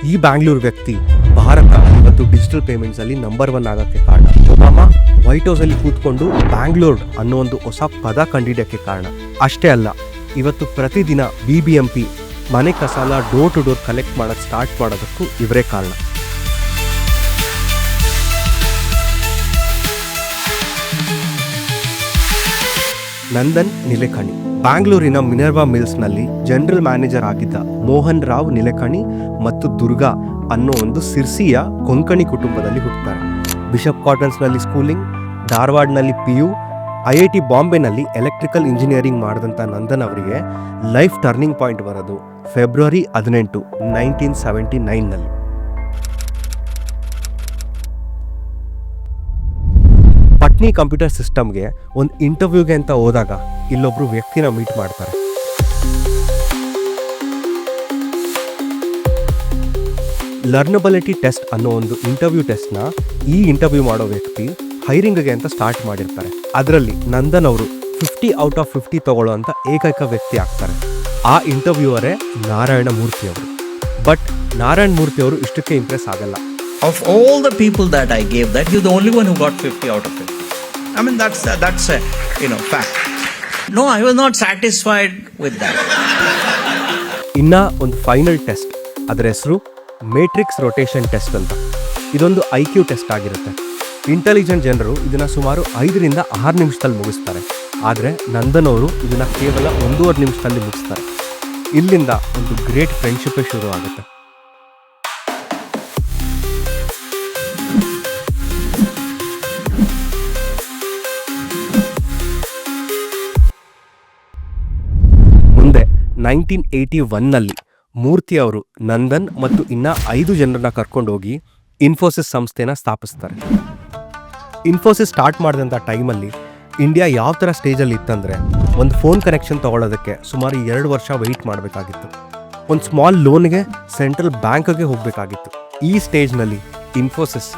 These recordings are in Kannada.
ಈ ಬ್ಯಾಂಗ್ಳೂರ್ ವ್ಯಕ್ತಿ ಭಾರತ ಇವತ್ತು ಡಿಜಿಟಲ್ ಪೇಮೆಂಟ್ಸ್ ಅಲ್ಲಿ ನಂಬರ್ 1 ಆಗಕ್ಕೆ ಕಾರಣ. ಒಬಾಮಾ ವೈಟ್ ಹೌಸ್ ಅಲ್ಲಿ ಕೂತ್ಕೊಂಡು ಬ್ಯಾಂಗ್ಳೂರ್ ಅನ್ನೋ ಒಂದು ಹೊಸ ಪದ ಕಂಡಿಡಿಯಕ್ಕೆ ಕಾರಣ. ಅಷ್ಟೇ ಅಲ್ಲ, ಇವತ್ತು ಪ್ರತಿದಿನ BBMP ಮನೆ ಕಸಾಲ ಡೋರ್ ಟು ಡೋರ್ ಕಲೆಕ್ಟ್ ಮಾಡೋದು ಸ್ಟಾರ್ಟ್ ಮಾಡೋದಕ್ಕೂ ಇವರೇ ಕಾರಣ. ನಂದನ್ ನಿಲೇಕಣಿ ಬ್ಯಾಂಗ್ಳೂರಿನ ಮಿನರ್ವಾ ಮಿಲ್ಸ್ನಲ್ಲಿ ಜನರಲ್ ಮ್ಯಾನೇಜರ್ ಆಗಿದ್ದ ಮೋಹನ್ ರಾವ್ ನಿಲೇಕಣಿ ಮತ್ತು ದುರ್ಗಾ ಅನ್ನೋ ಒಂದು ಸಿರ್ಸಿಯ ಕೊಂಕಣಿ ಕುಟುಂಬದಲ್ಲಿ ಹುಟ್ಟುತ್ತಾರೆ. ಬಿಷಪ್ ಕಾಟನ್ಸ್ನಲ್ಲಿ ಸ್ಕೂಲಿಂಗ್, ಧಾರವಾಡ್ನಲ್ಲಿ PU, IIT ಬಾಂಬೆನಲ್ಲಿ ಎಲೆಕ್ಟ್ರಿಕಲ್ ಇಂಜಿನಿಯರಿಂಗ್ ಮಾಡಿದಂಥ ನಂದನ್ ಅವರಿಗೆ ಲೈಫ್ ಟರ್ನಿಂಗ್ ಪಾಯಿಂಟ್ ಬರೋದು ಫೆಬ್ರವರಿ 18, 1979ನಲ್ಲಿ. ಪಟ್ನಿ ಕಂಪ್ಯೂಟರ್ ಸಿಸ್ಟಮ್ಗೆ ಒಂದು ಇಂಟರ್ವ್ಯೂಗೆ ಅಂತ ಹೋದಾಗ ಇಲ್ಲೊಬ್ರು ವ್ಯಕ್ತಿನ ಮೀಟ್ ಮಾಡ್ತಾರೆ. ಲರ್ನಬಿಲಿಟಿ ಟೆಸ್ಟ್ ಅನ್ನೋ ಒಂದು ಇಂಟರ್ವ್ಯೂ ಟೆಸ್ಟ್ನ ಈ ಇಂಟರ್ವ್ಯೂ ಮಾಡೋ ವ್ಯಕ್ತಿ ಹೈರಿಂಗ್ಗೆ ಅಂತ ಸ್ಟಾರ್ಟ್ ಮಾಡಿರ್ತಾರೆ. ಅದರಲ್ಲಿ ನಂದನ್ ಅವರು 50 ಔಟ್ ಆಫ್ 50 ತಗೊಳ್ಳೋ ಅಂತ ಏಕೈಕ ವ್ಯಕ್ತಿ ಆಗ್ತಾರೆ. ಆ ಇಂಟರ್ವ್ಯೂವರೇ ನಾರಾಯಣ ಮೂರ್ತಿ ಅವರು. ಬಟ್ ನಾರಾಯಣ ಮೂರ್ತಿ ಅವರು ಇಷ್ಟಕ್ಕೆ ಇಂಪ್ರೆಸ್ ಆಗಲ್ಲ. Of all the people that I gave that, you're the only one who got 50 out of 50. I mean, that's a fact. No, I was not satisfied with that. ಇನ್ನ ಒಂದು ಫೈನಲ್ ಟೆಸ್ಟ್, ಅದರ ಹೆಸರು ಮೇಟ್ರಿಕ್ಸ್ ರೊಟೇಷನ್ ಟೆಸ್ಟ್ ಅಂತ. ಇದೊಂದು IQ ಟೆಸ್ಟ್ ಆಗಿರುತ್ತೆ. ಇಂಟೆಲಿಜೆಂಟ್ ಜನರು ಇದನ್ನ ಸುಮಾರು 5ರಿಂದ 6 ನಿಮಿಷದಲ್ಲಿ ಮುಗಿಸ್ತಾರೆ. ಆದರೆ ನಂದನ್ ಅವರು ಇದನ್ನ ಕೇವಲ 1.5 ನಿಮಿಷದಲ್ಲಿ ಮುಗಿಸ್ತಾರೆ. ಇಲ್ಲಿಂದ ಒಂದು ಗ್ರೇಟ್ ಫ್ರೆಂಡ್ಶಿಪ್ ಶುರು ಆಗುತ್ತೆ. ಮುಂದೆ 1981ನಲ್ಲಿ ಮೂರ್ತಿ ಅವರು ನಂದನ್ ಮತ್ತು ಇನ್ನ 5 ಜನರನ್ನ ಕರ್ಕೊಂಡು ಹೋಗಿ ಇನ್ಫೋಸಿಸ್ ಸಂಸ್ಥೆನ ಸ್ಥಾಪಿಸ್ತಾರೆ. ಇನ್ಫೋಸಿಸ್ ಸ್ಟಾರ್ಟ್ ಮಾಡಿದಂಥ ಟೈಮಲ್ಲಿ ಇಂಡಿಯಾ ಯಾವ ಥರ ಸ್ಟೇಜಲ್ಲಿ ಇತ್ತಂದರೆ, ಒಂದು ಫೋನ್ ಕನೆಕ್ಷನ್ ತೊಗೊಳೋದಕ್ಕೆ ಸುಮಾರು 2 ವರ್ಷ ವೆಯ್ಟ್ ಮಾಡಬೇಕಾಗಿತ್ತು. ಒಂದು ಸ್ಮಾಲ್ ಲೋನ್ಗೆ ಸೆಂಟ್ರಲ್ ಬ್ಯಾಂಕ್ಗೆ ಹೋಗಬೇಕಾಗಿತ್ತು. ಈ ಸ್ಟೇಜ್ನಲ್ಲಿ ಇನ್ಫೋಸಿಸ್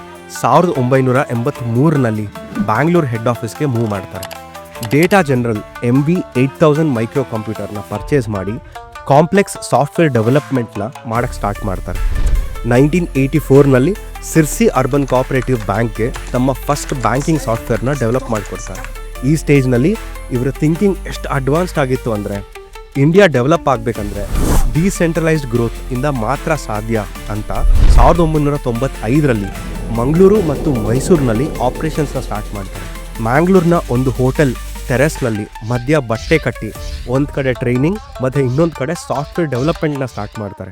1983ನಲ್ಲಿ ಬ್ಯಾಂಗ್ಳೂರ್ ಹೆಡ್ ಆಫೀಸ್ಗೆ ಮೂವ್ ಮಾಡ್ತಾರೆ. ಡೇಟಾ ಜನರಲ್ MV8000 ಮೈಕ್ರೋ ಕಂಪ್ಯೂಟರ್ನ ಪರ್ಚೇಸ್ ಮಾಡಿ ಕಾಂಪ್ಲೆಕ್ಸ್ ಸಾಫ್ಟ್ವೇರ್ ಡೆವಲಪ್ಮೆಂಟ್ನ ಮಾಡೋಕ್ಕೆ ಸ್ಟಾರ್ಟ್ ಮಾಡ್ತಾರೆ. 1984ನಲ್ಲಿ ಸಿರ್ಸಿ ಅರ್ಬನ್ ಕೋಆಪರೇಟಿವ್ ಬ್ಯಾಂಕ್ಗೆ ತಮ್ಮ ಫಸ್ಟ್ ಬ್ಯಾಂಕಿಂಗ್ ಸಾಫ್ಟ್ವೇರ್ನ ಡೆವಲಪ್ ಮಾಡಿಕೊಡ್ತಾರೆ. ಈ ಸ್ಟೇಜ್ನಲ್ಲಿ ಇವರ ಥಿಂಕಿಂಗ್ ಎಷ್ಟು ಅಡ್ವಾನ್ಸ್ಡ್ ಆಗಿತ್ತು ಅಂದರೆ, ಇಂಡಿಯಾ ಡೆವಲಪ್ ಆಗಬೇಕಂದ್ರೆ ಡಿಸೆಂಟ್ರಲೈಸ್ಡ್ ಗ್ರೋತ್ ಇಂದ ಮಾತ್ರ ಸಾಧ್ಯ ಅಂತ 1995ರಲ್ಲಿ ಮಂಗಳೂರು ಮತ್ತು ಮೈಸೂರಿನಲ್ಲಿ ಆಪರೇಷನ್ಸ್ನ ಸ್ಟಾರ್ಟ್ ಮಾಡ್ತಾರೆ. ಮ್ಯಾಂಗ್ಳೂರ್ನ ಒಂದು ಹೋಟೆಲ್ ಟೆರೆಸ್ನಲ್ಲಿ ಮಧ್ಯ ಬಟ್ಟೆ ಕಟ್ಟಿ ಒಂದು ಕಡೆ ಟ್ರೈನಿಂಗ್ ಮತ್ತು ಇನ್ನೊಂದು ಕಡೆ ಸಾಫ್ಟ್ವೇರ್ ಡೆವಲಪ್ಮೆಂಟ್ನ ಸ್ಟಾರ್ಟ್ ಮಾಡ್ತಾರೆ.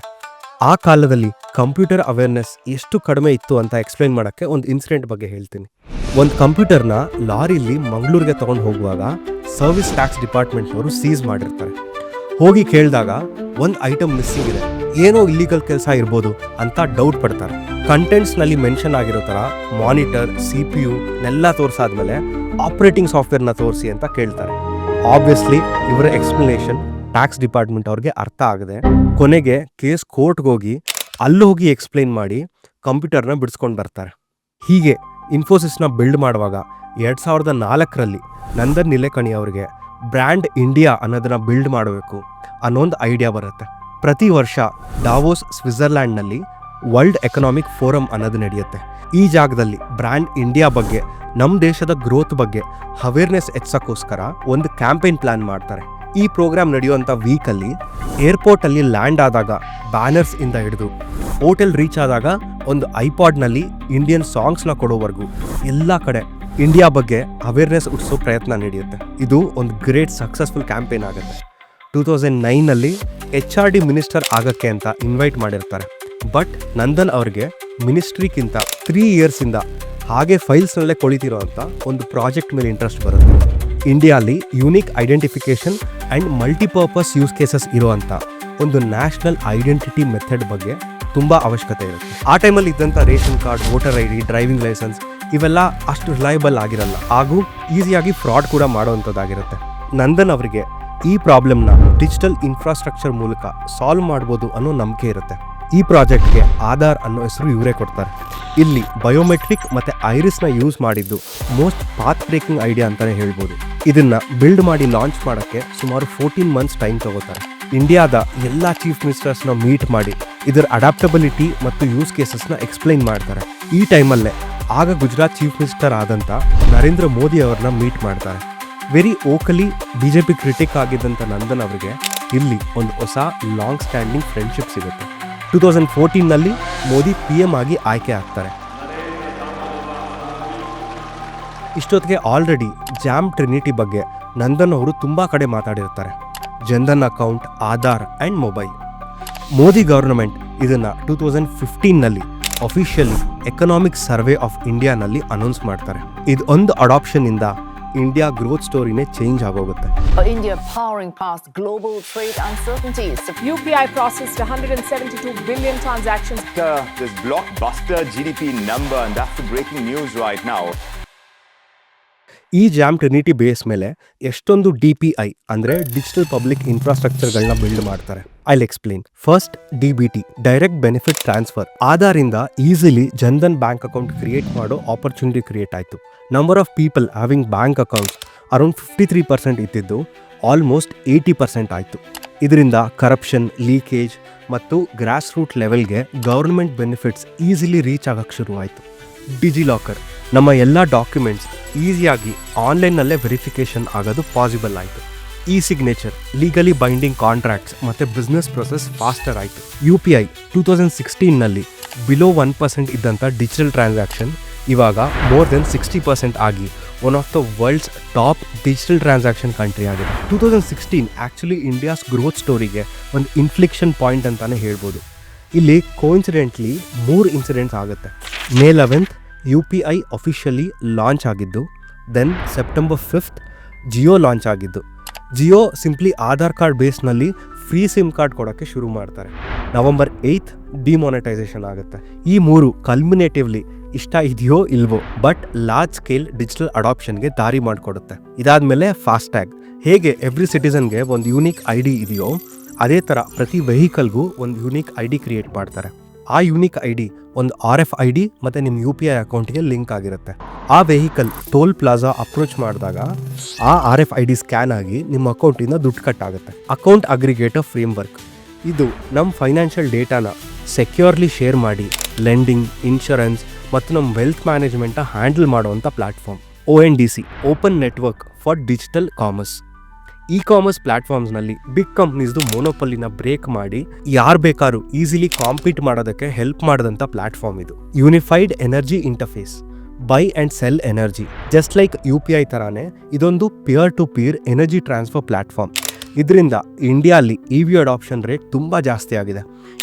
ಆ ಕಾಲದಲ್ಲಿ ಕಂಪ್ಯೂಟರ್ ಅವೇರ್ನೆಸ್ ಎಷ್ಟು ಕಡಿಮೆ ಇತ್ತು ಅಂತ ಎಕ್ಸ್ಪ್ಲೈನ್ ಮಾಡೋಕ್ಕೆ ಒಂದು ಇನ್ಸಿಡೆಂಟ್ ಬಗ್ಗೆ ಹೇಳ್ತೀನಿ. ಒಂದು ಕಂಪ್ಯೂಟರ್ನ ಲಾರಿಲಿ ಮಂಗಳೂರಿಗೆ ತೊಗೊಂಡು ಹೋಗುವಾಗ ಸರ್ವಿಸ್ ಟ್ಯಾಕ್ಸ್ ಡಿಪಾರ್ಟ್ಮೆಂಟ್ನವರು ಸೀಸ್ ಮಾಡಿರ್ತಾರೆ. ಹೋಗಿ ಕೇಳಿದಾಗ ಒಂದು ಐಟಮ್ ಮಿಸ್ಸಿಂಗ್ ಇದೆ, ಏನೋ ಇಲ್ಲಿಗಲ್ ಕೆಲಸ ಇರ್ಬೋದು ಅಂತ ಡೌಟ್ ಪಡ್ತಾರೆ. ಕಂಟೆಂಟ್ಸ್ನಲ್ಲಿ ಮೆನ್ಷನ್ ಆಗಿರೋ ಥರ ಮಾನಿಟರ್, CPU ನೆಲ್ಲ ತೋರಿಸಾದ್ಮೇಲೆ ಆಪರೇಟಿಂಗ್ ಸಾಫ್ಟ್ವೇರ್ನ ತೋರಿಸಿ ಅಂತ ಕೇಳ್ತಾರೆ. ಆಬ್ವಿಯಸ್ಲಿ ಇವರ ಎಕ್ಸ್ಪ್ಲನೇಷನ್ ಟ್ಯಾಕ್ಸ್ ಡಿಪಾರ್ಟ್ಮೆಂಟ್ ಅವ್ರಿಗೆ ಅರ್ಥ ಆಗದೆ ಕೊನೆಗೆ ಕೇಸ್ ಕೋರ್ಟ್ಗೆ ಹೋಗಿ ಅಲ್ಲೋಗಿ ಎಕ್ಸ್ಪ್ಲೈನ್ ಮಾಡಿ ಕಂಪ್ಯೂಟರ್ನ ಬಿಡಿಸ್ಕೊಂಡು ಬರ್ತಾರೆ. ಹೀಗೆ ಇನ್ಫೋಸಿಸ್ನ ಬಿಲ್ಡ್ ಮಾಡುವಾಗ 2004ರಲ್ಲಿ ನಂದನ್ ನಿಲೇಕಣಿ ಅವರಿಗೆ ಬ್ರ್ಯಾಂಡ್ ಇಂಡಿಯಾ ಅನ್ನೋದನ್ನ ಬಿಲ್ಡ್ ಮಾಡಬೇಕು ಅನ್ನೋಂದು ಐಡಿಯಾ ಬರುತ್ತೆ. ಪ್ರತಿ ವರ್ಷ ಡಾವೋಸ್ ಸ್ವಿಟ್ಜರ್ಲ್ಯಾಂಡ್ನಲ್ಲಿ ವರ್ಲ್ಡ್ ಎಕನಾಮಿಕ್ ಫೋರಮ್ ಅನ್ನೋದು ನಡೆಯುತ್ತೆ. ಈ ಜಾಗದಲ್ಲಿ ಬ್ರ್ಯಾಂಡ್ ಇಂಡಿಯಾ ಬಗ್ಗೆ, ನಮ್ಮ ದೇಶದ ಗ್ರೋತ್ ಬಗ್ಗೆ ಅವೇರ್ನೆಸ್ ಹೆಚ್ಚೋಕ್ಕೋಸ್ಕರ ಒಂದು ಕ್ಯಾಂಪೇನ್ ಪ್ಲಾನ್ ಮಾಡ್ತಾರೆ. ಈ ಪ್ರೋಗ್ರಾಮ್ ನಡೆಯುವಂಥ ವೀಕಲ್ಲಿ ಏರ್ಪೋರ್ಟಲ್ಲಿ ಲ್ಯಾಂಡ್ ಆದಾಗ ಬ್ಯಾನರ್ಸ್ ಇಂದ ಹಿಡಿದು ಹೋಟೆಲ್ ರೀಚ್ ಆದಾಗ ಒಂದು ಐಪಾಡ್ನಲ್ಲಿ ಇಂಡಿಯನ್ ಸಾಂಗ್ಸ್ನ ಕೊಡೋವರೆಗೂ ಎಲ್ಲ ಕಡೆ ಇಂಡಿಯಾ ಬಗ್ಗೆ ಅವೇರ್ನೆಸ್ ಹುಟ್ಟಿಸೋ ಪ್ರಯತ್ನ ನಡೆಯುತ್ತೆ. ಇದು ಒಂದು ಗ್ರೇಟ್ ಸಕ್ಸಸ್ಫುಲ್ ಕ್ಯಾಂಪೇನ್ ಆಗುತ್ತೆ. 2009ನಲ್ಲಿ HRD ಮಿನಿಸ್ಟರ್ ಆಗೋಕ್ಕೆ ಅಂತ ಇನ್ವೈಟ್ ಮಾಡಿರ್ತಾರೆ. ಬಟ್ ನಂದನ್ ಅವ್ರಿಗೆ ಮಿನಿಸ್ಟ್ರಿಗಿಂತ 3 ಇಯರ್ಸಿಂದ ಹಾಗೆ ಫೈಲ್ಸ್ನಲ್ಲೇ ಕೊಳಿತಿರೋ ಅಂತ ಒಂದು ಪ್ರಾಜೆಕ್ಟ್ ಮೇಲೆ ಇಂಟ್ರೆಸ್ಟ್ ಬರುತ್ತೆ. ಇಂಡಿಯಾಲಿ unique identification and multipurpose use cases ಇರುವಂಥ ಒಂದು ನ್ಯಾಷನಲ್ ಐಡೆಂಟಿಟಿ ಮೆಥಡ್ ಬಗ್ಗೆ ತುಂಬ ಅವಶ್ಯಕತೆ ಇರುತ್ತೆ. ಆ ಟೈಮಲ್ಲಿ ಇದ್ದಂಥ ration card, voter ID, driving licence ಇವೆಲ್ಲ ಅಷ್ಟು ರಿಲಯಬಲ್ ಆಗಿರಲ್ಲ, ಹಾಗೂ ಈಸಿಯಾಗಿ ಫ್ರಾಡ್ ಕೂಡ ಮಾಡೋವಂಥದ್ದಾಗಿರುತ್ತೆ. ನಂದನ್ ಅವರಿಗೆ ಈ ಪ್ರಾಬ್ಲಮ್ನ ಡಿಜಿಟಲ್ ಇನ್ಫ್ರಾಸ್ಟ್ರಕ್ಚರ್ ಮೂಲಕ ಸಾಲ್ವ್ ಮಾಡ್ಬೋದು ಅನ್ನೋ ನಂಬಿಕೆ ಇರುತ್ತೆ. ಈ ಪ್ರಾಜೆಕ್ಟ್ಗೆ ಆಧಾರ್ ಅನ್ನೋ ಹೆಸರು ಇವರೇ ಕೊಡ್ತಾರೆ. ಇಲ್ಲಿ ಬಯೋಮೆಟ್ರಿಕ್ ಮತ್ತು ಐರಿಸ್ನ ಯೂಸ್ ಮಾಡಿದ್ದು ಮೋಸ್ಟ್ ಪಾತ್ ಬ್ರೇಕಿಂಗ್ ಐಡಿಯಾ ಅಂತಲೇ ಹೇಳ್ಬೋದು. ಇದನ್ನ ಬಿಲ್ಡ್ ಮಾಡಿ ಲಾಂಚ್ ಮಾಡೋಕ್ಕೆ ಸುಮಾರು 14 ಮಂತ್ಸ್ ಟೈಮ್ ತಗೋತಾರೆ. ಇಂಡಿಯಾದ ಎಲ್ಲ ಚೀಫ್ ಮಿನಿಸ್ಟರ್ಸ್ನ ಮೀಟ್ ಮಾಡಿ ಇದರ ಅಡಾಪ್ಟಬಿಲಿಟಿ ಮತ್ತು ಯೂಸ್ ಕೇಸಸ್ನ ಎಕ್ಸ್ಪ್ಲೈನ್ ಮಾಡ್ತಾರೆ. ಈ ಟೈಮಲ್ಲೇ ಆಗ ಗುಜರಾತ್ ಚೀಫ್ ಮಿನಿಸ್ಟರ್ ಆದಂಥ ನರೇಂದ್ರ ಮೋದಿ ಅವ್ರನ್ನ ಮೀಟ್ ಮಾಡ್ತಾರೆ. ವೆರಿ ಓಕಲಿ BJP ಕ್ರಿಟಿಕ್ ಆಗಿದ್ದಂಥ ನಂದನ್ ಅವರಿಗೆ ಇಲ್ಲಿ ಒಂದು ಹೊಸ ಲಾಂಗ್ ಸ್ಟ್ಯಾಂಡಿಂಗ್ ಫ್ರೆಂಡ್ಶಿಪ್ ಸಿಗುತ್ತೆ. 2014ನಲ್ಲಿ ಮೋದಿ PM ಆಗಿ ಆಯ್ಕೆ ಆಗ್ತಾರೆ. ಇಷ್ಟೊತ್ತಿಗೆ ಆಲ್ರೆಡಿ ಜಾಮ್ ಟ್ರಿನಿಟಿ ಬಗ್ಗೆ ನಂದನ್ ಅವರು ತುಂಬ ಕಡೆ ಮಾತಾಡಿರ್ತಾರೆ. Jan Dhan account, Aadhaar and mobile. Modi government ಇದನ್ನು 2015ನಲ್ಲಿ ಅಫಿಷಿಯಲಿ ಎಕನಾಮಿಕ್ ಸರ್ವೆ ಆಫ್ ಇಂಡಿಯಾನಲ್ಲಿ ಅನೌನ್ಸ್ ಮಾಡ್ತಾರೆ. ಇದು ಒಂದು ಅಡಾಪ್ಷನಿಂದ ಇಂಡಿಯಾ ಗ್ರೋತ್ ಸ್ಟೋರಿನೇ ಚೇಂಜ್ ಆಗೋಗುತ್ತೆ. India powering past global trade uncertainties. UPI processed 172 billion transactions. This blockbuster GDP number, and that's the breaking news right now. ಈ ಜಾಮ್ ಟ್ರಿನಿಟಿ ಬೇಸ್ ಮೇಲೆ ಎಷ್ಟೊಂದು DPI ಅಂದರೆ ಡಿಜಿಟಲ್ ಪಬ್ಲಿಕ್ ಇನ್ಫ್ರಾಸ್ಟ್ರಕ್ಚರ್ಗಳನ್ನ ಬಿಲ್ಡ್ ಮಾಡ್ತಾರೆ. I'll explain. First DBT, direct benefit transfer. ಆಧಾರಿಂದ easily Jan Dhan bank account create ಮಾಡೋ ಆಪರ್ಚುನಿಟಿ ಕ್ರಿಯೇಟ್ ಆಯಿತು. Number of people having bank accounts around 53% ಇದ್ದಿದ್ದು ಆಲ್ಮೋಸ್ಟ್ 80% ಆಯಿತು. ಇದರಿಂದ ಕರಪ್ಷನ್, ಲೀಕೇಜ್ ಮತ್ತು ಗ್ರಾಸ್ ರೂಟ್ ಲೆವೆಲ್ಗೆ ಗವರ್ಮೆಂಟ್ ಬೆನಿಫಿಟ್ಸ್ ಈಸಿಲಿ ರೀಚ್ ಆಗಕ್ಕೆ ಶುರುವಾಯಿತು. ಡಿಜಿಲಾಕರ್, ನಮ್ಮ ಎಲ್ಲ ಡಾಕ್ಯುಮೆಂಟ್ಸ್ ಈಸಿಯಾಗಿ ಆನ್ಲೈನ್ನಲ್ಲೇ ವೆರಿಫಿಕೇಷನ್ ಆಗೋದು ಪಾಸಿಬಲ್ ಆಯಿತು. ಸಿಗ್ನೇಚರ್, ಲೀಗಲಿ ಬೈಂಡಿಂಗ್ ಕಾಂಟ್ರಾಕ್ಟ್ಸ್ ಮತ್ತು ಬಿಸ್ನೆಸ್ ಪ್ರೊಸೆಸ್ ಫಾಸ್ಟರ್ ಆಯಿತು. UPI 2016ನಲ್ಲಿ ಬಿಲೋ 1% ಇದ್ದಂಥ ಡಿಜಿಟಲ್ ಟ್ರಾನ್ಸಾಕ್ಷನ್ ಇವಾಗ ಮೋರ್ ದೆನ್ 60% ಆಗಿ one of the world's top digital transaction country ಆಗಿದೆ. 2016 ಆ್ಯಕ್ಚುಲಿ ಇಂಡಿಯಾಸ್ ಗ್ರೋತ್ ಸ್ಟೋರಿಗೆ ಒಂದು ಇನ್ಫ್ಲಿಕ್ಷನ್ ಪಾಯಿಂಟ್ ಅಂತಲೇ ಹೇಳ್ಬೋದು. ಇಲ್ಲಿ ಕೋಇನ್ಸಿಡೆಂಟ್ಲಿ 3 ಇನ್ಸಿಡೆಂಟ್ಸ್ ಆಗುತ್ತೆ. May 11th UPI officially launch ಆಗಿದ್ದು, then September 5th Jio launch ಆಗಿದ್ದು. ಜಿಯೋ ಸಿಂಪ್ಲಿ ಆಧಾರ್ ಕಾರ್ಡ್ ಬೇಸ್ನಲ್ಲಿ ಫ್ರೀ ಸಿಮ್ ಕಾರ್ಡ್ ಕೊಡೋಕ್ಕೆ ಶುರು ಮಾಡ್ತಾರೆ. ನವೆಂಬರ್ 8th ಡಿಮಾನಿಟೈಸೇಷನ್ ಆಗುತ್ತೆ. ಈ 3 ಕಲ್ಮಿನೇಟಿವ್ಲಿ ಇಷ್ಟ ಇದೆಯೋ ಇಲ್ವೋ ಬಟ್ ಲಾರ್ಜ್ ಸ್ಕೇಲ್ ಡಿಜಿಟಲ್ ಅಡಾಪ್ಷನ್ಗೆ ದಾರಿ ಮಾಡಿಕೊಡುತ್ತೆ. ಇದಾದಮೇಲೆ ಫಾಸ್ಟ್ಯಾಗ್. ಹೇಗೆ ಎವ್ರಿ ಸಿಟಿಸನ್ಗೆ ಒಂದು ಯೂನಿಕ್ ID ಇದೆಯೋ ಅದೇ ಥರ ಪ್ರತಿ ವೆಹಿಕಲ್ಗೂ ಒಂದು ಯೂನಿಕ್ ID ಕ್ರಿಯೇಟ್ ಮಾಡ್ತಾರೆ. ಆ ಯೂನಿಕ್ ID ಒಂದು RFID ಮತ್ತು ನಿಮ್ಮ UPI ಅಕೌಂಟ್ಗೆ ಲಿಂಕ್ ಆಗಿರುತ್ತೆ. ಆ ವೆಹಿಕಲ್ ಟೋಲ್ ಪ್ಲಾಜಾ ಅಪ್ರೋಚ್ ಮಾಡಿದಾಗ ಆ RFID ಸ್ಕ್ಯಾನ್ ಆಗಿ ನಿಮ್ಮ ಅಕೌಂಟಿಂದ ದುಡ್ಡು ಕಟ್ ಆಗುತ್ತೆ. ಅಕೌಂಟ್ ಅಗ್ರಿಗೇಟರ್ ಫ್ರೇಮ್ವರ್ಕ್ ಇದು ನಮ್ಮ ಫೈನಾನ್ಷಿಯಲ್ ಡೇಟಾನ ಸೆಕ್ಯೂರ್ಲಿ ಶೇರ್ ಮಾಡಿ ಲೆಂಡಿಂಗ್, ಇನ್ಶೂರೆನ್ಸ್ ಮತ್ತು ನಮ್ಮ ವೆಲ್ತ್ ಮ್ಯಾನೇಜ್ಮೆಂಟ್ನ ಹ್ಯಾಂಡಲ್ ಮಾಡುವಂಥ platform. ONDC, open network for digital commerce. Commerce ಪ್ಲಾಟ್ಫಾರ್ಮ್ಸ್ನಲ್ಲಿ ಬಿಗ್ ಕಂಪ್ನೀಸ್ದು ಮೊನೋಪಲಿನ ಬ್ರೇಕ್ ಮಾಡಿ ಯಾರು ಬೇಕಾದ್ರೂ ಈಸಿಲಿ ಕಾಂಪೀಟ್ ಮಾಡೋದಕ್ಕೆ ಹೆಲ್ಪ್ ಮಾಡಿದಂಥ ಪ್ಲಾಟ್ಫಾರ್ಮ್ ಇದು. Unified energy interface, buy and sell energy. Just like UPI ಥರಾನೇ ಇದೊಂದು peer to peer energy transfer platform. ಇದರಿಂದ ಇಂಡಿಯಾಲಿ EV ಅಡಾಪ್ಷನ್ ರೇಟ್ ತುಂಬ ಜಾಸ್ತಿ ಆಗಿದೆ.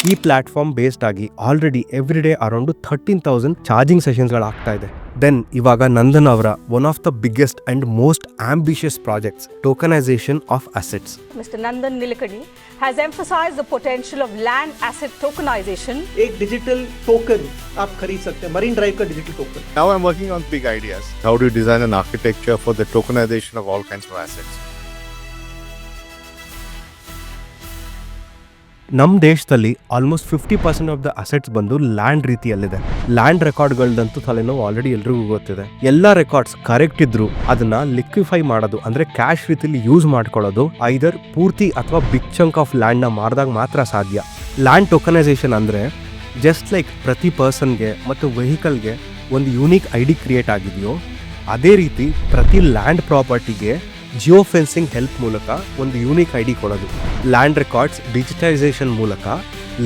ಈ ಪ್ಲಾಟ್ಫಾರ್ಮ್ ಬೇಸ್ಡ್ ಆಗಿ already every day around 13,000 charging ಸೆಷನ್ಸ್ಗಳಾಗ್ತಾ ಇದೆ. ದೆನ್ ಇವಾಗ ನಂದನ್ ಅವರ one of the biggest and most ambitious projects, tokenization of assets. Mr. Nandan Nilekani has emphasized the potential of land asset tokenization. एक डिजिटल टोकन आप खरीद सकते हैं, मरीन ड्राइव का digital token. Now I'm working on big ideas. How do you design an architecture for the tokenization of all kinds of assets? ನಮ್ಮ ದೇಶದಲ್ಲಿ ಆಲ್ಮೋಸ್ಟ್ 50% ಆಫ್ ದ ಅಸೆಟ್ಸ್ ಬಂದು ಲ್ಯಾಂಡ್ ರೀತಿಯಲ್ಲಿದೆ. ಲ್ಯಾಂಡ್ ರೆಕಾರ್ಡ್ಗಳದಂತೂ ತಲೆನೋವು ಆಲ್ರೆಡಿ ಎಲ್ರಿಗೂ ಗೊತ್ತಿದೆ. ಎಲ್ಲ ರೆಕಾರ್ಡ್ಸ್ ಕರೆಕ್ಟ್ ಇದ್ರು ಅದನ್ನ ಲಿಕ್ವಿಫೈ ಮಾಡೋದು ಅಂದರೆ ಕ್ಯಾಶ್ ರೀತಿಯಲ್ಲಿ ಯೂಸ್ ಮಾಡ್ಕೊಳ್ಳೋದು ಐದರ್ ಪೂರ್ತಿ ಅಥವಾ ಬಿಗ್ ಚಂಕ್ ಆಫ್ ಲ್ಯಾಂಡ್ನ ಮಾರಿದಾಗ ಮಾತ್ರ ಸಾಧ್ಯ. ಲ್ಯಾಂಡ್ ಟೋಕನೈಸೇಷನ್ ಅಂದರೆ ಜಸ್ಟ್ ಲೈಕ್ ಪ್ರತಿ ಪರ್ಸನ್ಗೆ ಮತ್ತು ವೆಹಿಕಲ್ಗೆ ಒಂದು ಯೂನಿಕ್ ID ಕ್ರಿಯೇಟ್ ಆಗಿದೆಯೋ ಅದೇ ರೀತಿ ಪ್ರತಿ ಲ್ಯಾಂಡ್ ಪ್ರಾಪರ್ಟಿಗೆ ಜಿಯೋ ಫೆನ್ಸಿಂಗ್ ಹೆಲ್ಪ್ ಮೂಲಕ ಒಂದು ಯೂನಿಕ್ ID ಕೊಡೋದು. ಲ್ಯಾಂಡ್ ರೆಕಾರ್ಡ್ಸ್ ಡಿಜಿಟೈಸೇಷನ್ ಮೂಲಕ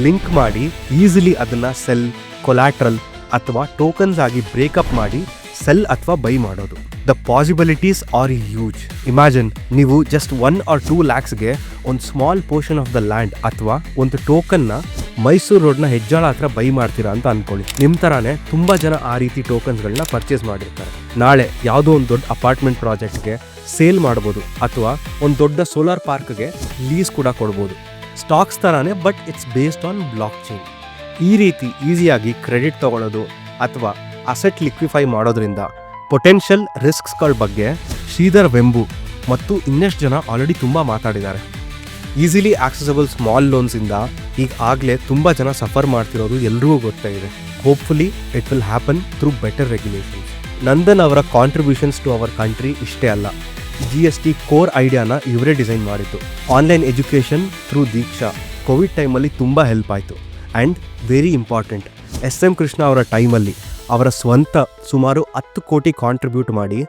ಲಿಂಕ್ ಮಾಡಿ ಈಸಿಲಿ ಅದನ್ನು ಸೆಲ್, ಕೊಲಾಟ್ರಲ್ ಅಥವಾ ಟೋಕನ್ಸ್ ಆಗಿ ಬ್ರೇಕಪ್ ಮಾಡಿ ಸೆಲ್ ಅಥವಾ ಬೈ ಮಾಡೋದು. The possibilities R huge. Imagine ನೀವು ಜಸ್ಟ್ 1 or 2 lakhsಗೆ ಒಂದು small portion of the land ಅಥವಾ ಒಂದು ಟೋಕನ್ನ ಮೈಸೂರು ರೋಡ್ನ ಹೆಜ್ಜಾಳ ಹತ್ರ ಬೈ ಮಾಡ್ತೀರಾ ಅಂತ ಅನ್ಕೊಳ್ಳಿ. ನಿಮ್ಮ ಥರಾನೇ ತುಂಬ ಜನ ಆ ರೀತಿ ಟೋಕನ್ಸ್ಗಳನ್ನ ಪರ್ಚೇಸ್ ಮಾಡಿರ್ತಾರೆ. ನಾಳೆ ಯಾವುದೋ ಒಂದು ದೊಡ್ಡ ಅಪಾರ್ಟ್ಮೆಂಟ್ ಪ್ರಾಜೆಕ್ಟ್ಗೆ ಸೇಲ್ ಮಾಡ್ಬೋದು ಅಥವಾ ಒಂದು ದೊಡ್ಡ ಸೋಲಾರ್ ಪಾರ್ಕ್ಗೆ ಲೀಸ್ ಕೂಡ ಕೊಡ್ಬೋದು. ಸ್ಟಾಕ್ಸ್ ಥರಾನೇ but it's based on blockchain. ಈ ರೀತಿ ಈಸಿಯಾಗಿ ಕ್ರೆಡಿಟ್ ತಗೊಳ್ಳೋದು ಅಥವಾ ಅಸೆಟ್ ಲಿಕ್ವಿಫೈ ಮಾಡೋದ್ರಿಂದ ಪೊಟೆನ್ಷಿಯಲ್ ರಿಸ್ಕ್ಸ್ಗಳ ಬಗ್ಗೆ ಶ್ರೀಧರ್ ವೆಂಬು ಮತ್ತು ಇನ್ನಷ್ಟು ಜನ ಆಲ್ರೆಡಿ ತುಂಬ ಮಾತಾಡಿದ್ದಾರೆ. ಈಸಿಲಿ ಆಕ್ಸೆಸಬಲ್ ಸ್ಮಾಲ್ ಲೋನ್ಸಿಂದ ಈಗಾಗಲೇ ತುಂಬ ಜನ ಸಫರ್ ಮಾಡ್ತಿರೋದು ಎಲ್ರಿಗೂ ಗೊತ್ತಾಗಿದೆ. Hopefully it will happen through better regulations. Nandan ಅವರ ಕಾಂಟ್ರಿಬ್ಯೂಷನ್ಸ್ ಟು ಅವರ್ ಕಂಟ್ರಿ ಇಷ್ಟೇ ಅಲ್ಲ, GST ಕೋರ್ ಐಡಿಯಾನ ಇವರೇ ಡಿಸೈನ್ ಮಾಡಿತ್ತು. ಆನ್ಲೈನ್ ಎಜುಕೇಷನ್ ಥ್ರೂ ದೀಕ್ಷಾ ಕೋವಿಡ್ ಟೈಮಲ್ಲಿ ತುಂಬ ಹೆಲ್ಪ್ ಆಯಿತು. And very important, SM Krishna ಅವರ ಟೈಮಲ್ಲಿ ಅವರ ಸ್ವಂತ ಸುಮಾರು 10 ಕೋಟಿ ಕಾಂಟ್ರಿಬ್ಯೂಟ್ ಮಾಡಿ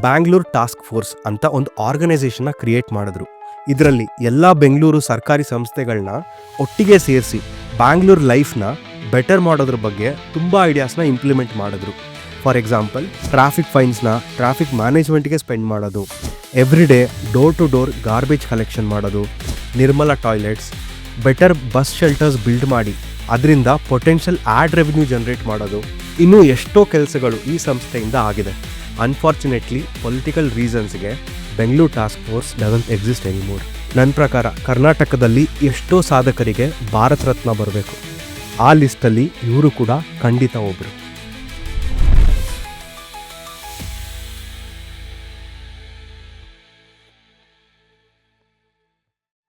ಬ್ಯಾಂಗ್ಳೂರ್ ಟಾಸ್ಕ್ ಫೋರ್ಸ್ ಅಂತ ಒಂದು ಆರ್ಗನೈಸೇಷನ್ನ ಕ್ರಿಯೇಟ್ ಮಾಡಿದ್ರು. ಇದರಲ್ಲಿ ಎಲ್ಲ ಬೆಂಗಳೂರು ಸರ್ಕಾರಿ ಸಂಸ್ಥೆಗಳನ್ನ ಒಟ್ಟಿಗೆ ಸೇರಿಸಿ ಬ್ಯಾಂಗ್ಳೂರ್ ಲೈಫ್ನ ಬೆಟರ್ ಮಾಡೋದ್ರ ಬಗ್ಗೆ ತುಂಬ ಐಡಿಯಾಸ್ನ ಇಂಪ್ಲಿಮೆಂಟ್ ಮಾಡಿದ್ರು. ಫಾರ್ ಎಕ್ಸಾಂಪಲ್, ಟ್ರಾಫಿಕ್ ಫೈನ್ಸ್ನ ಟ್ರಾಫಿಕ್ ಮ್ಯಾನೇಜ್ಮೆಂಟ್ಗೆ ಸ್ಪೆಂಡ್ ಮಾಡೋದು, every day door to door garbage collection ಮಾಡೋದು, Nirmala toilets, better bus shelters build ಮಾಡಿ ಅದರಿಂದ ಪೊಟೆನ್ಷಿಯಲ್ ಆ್ಯಡ್ ರೆವಿನ್ಯೂ ಜನರೇಟ್ ಮಾಡೋದು, ಇನ್ನೂ ಎಷ್ಟೋ ಕೆಲಸಗಳು ಈ ಸಂಸ್ಥೆಯಿಂದ ಆಗಿದೆ. ಅನ್ಫಾರ್ಚುನೇಟ್ಲಿ ಪೊಲಿಟಿಕಲ್ ರೀಸನ್ಸ್ಗೆ Bengaluru task force doesn't exist anymore. ನನ್ನ ಪ್ರಕಾರ ಕರ್ನಾಟಕದಲ್ಲಿ ಎಷ್ಟೋ ಸಾಧಕರಿಗೆ ಭಾರತ ರತ್ನ ಬರಬೇಕು. ಆ ಲಿಸ್ಟಲ್ಲಿ ಇವರು ಕೂಡ ಖಂಡಿತ ಒಬ್ಬರು.